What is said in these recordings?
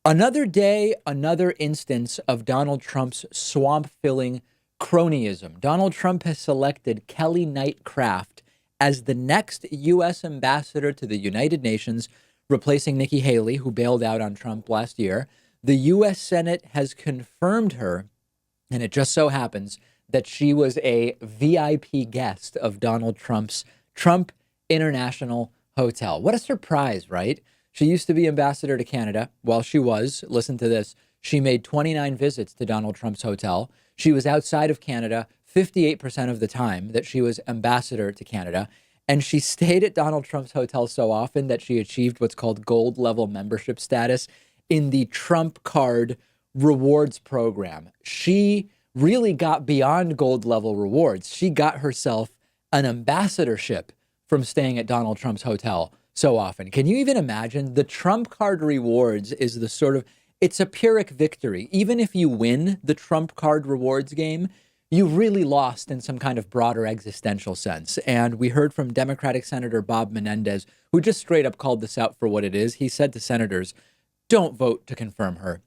Another day, another instance of Donald Trump's swamp filling cronyism. Donald Trump has selected Kelly Knight Kraft as the next U.S. ambassador to the United Nations, replacing Nikki Haley, who bailed out on Trump last year. The U.S. Senate has confirmed her, and it just so happens that she was a VIP guest of Donald Trump's Trump International Hotel. What a surprise, right? She used to be ambassador to Canada. While she was, listen to this, she made 29 visits to Donald Trump's hotel. She was outside of Canada 58% of the time that she was ambassador to Canada. And she stayed at Donald Trump's hotel so often that she achieved what's called gold level membership status in the Trump card rewards program. She really got beyond gold level rewards. She got herself an ambassadorship from staying at Donald Trump's hotel so often. Can you even imagine? The Trump card rewards is the sort of, it's a Pyrrhic victory. Even if you win the Trump card rewards game, you really lost in some kind of broader existential sense. And we heard from Democratic Senator Bob Menendez, who just straight up called this out for what it is. He said to senators, don't vote to confirm her.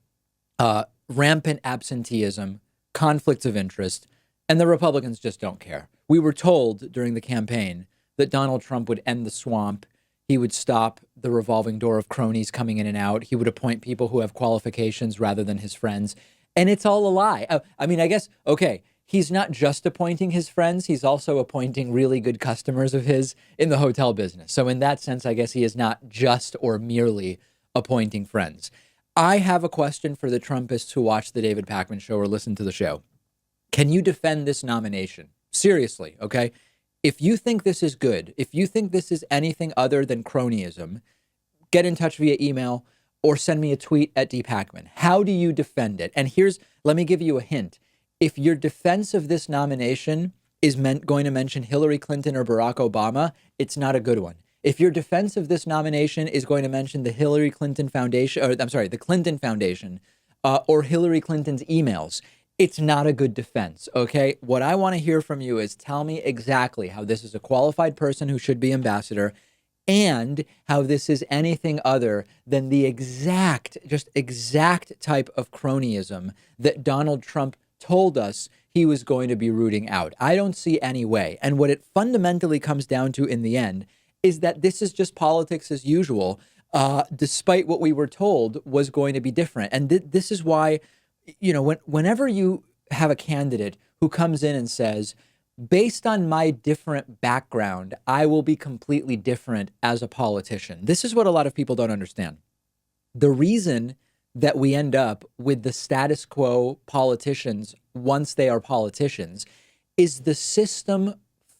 Rampant absenteeism, conflicts of interest, and the Republicans just don't care. We were told during the campaign that Donald Trump would end the swamp. He would stop the revolving door of cronies coming in and out. He would appoint people who have qualifications rather than his friends. And it's all a lie. I mean, I guess, okay, he's not just appointing his friends. He's also appointing really good customers of his in the hotel business. So in that sense, I guess he is not just or merely appointing friends. I have a question for the Trumpists who watch the David Pakman show or listen to the show. Can you defend this nomination? Seriously, okay? If you think this is good, if you think this is anything other than cronyism, get in touch via email or send me a tweet at dpakman. How do you defend it? And let me give you a hint. If your defense of this nomination is going to mention Hillary Clinton or Barack Obama, it's not a good one. If your defense of this nomination is going to mention the Hillary Clinton Foundation, or I'm sorry, the Clinton Foundation, or Hillary Clinton's emails, it's not a good defense, okay? What I want to hear from you is tell me exactly how this is a qualified person who should be ambassador and how this is anything other than the exact type of cronyism that Donald Trump told us he was going to be rooting out. I don't see any way. And what it fundamentally comes down to in the end is that this is just politics as usual, despite what we were told was going to be different. And this is why, whenever you have a candidate who comes in and says, based on my different background, I will be completely different as a politician. This is what a lot of people don't understand. The reason that we end up with the status quo politicians once they are politicians is the system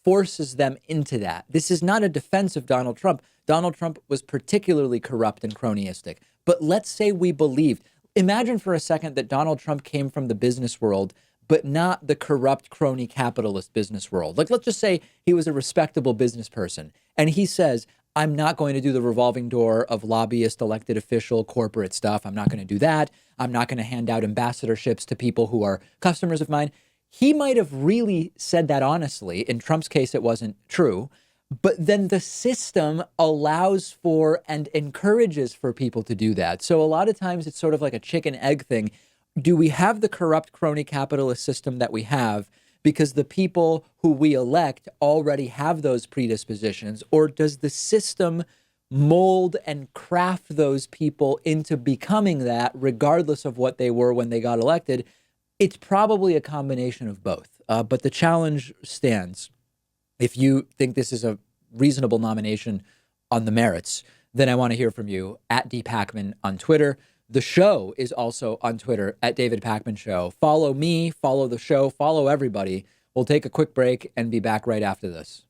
forces them into that. This is not a defense of Donald Trump. Donald Trump was particularly corrupt and cronyistic. But let's say we believed. Imagine for a second that Donald Trump came from the business world, but not the corrupt crony capitalist business world. Like, let's just say he was a respectable business person. And he says, I'm not going to do the revolving door of lobbyist, elected official, corporate stuff. I'm not going to do that. I'm not going to hand out ambassadorships to people who are customers of mine. He might have really said that honestly. In Trump's case, it wasn't true. But then the system allows for and encourages for people to do that. So a lot of times it's sort of like a chicken egg thing. Do we have the corrupt crony capitalist system that we have because the people who we elect already have those predispositions? Or does the system mold and craft those people into becoming that regardless of what they were when they got elected? It's probably a combination of both. But the challenge stands. If you think this is a reasonable nomination on the merits, then I want to hear from you at dpakman on Twitter. The show is also on Twitter at David Pakman Show. Follow me, follow the show, follow everybody. We'll take a quick break and be back right after this.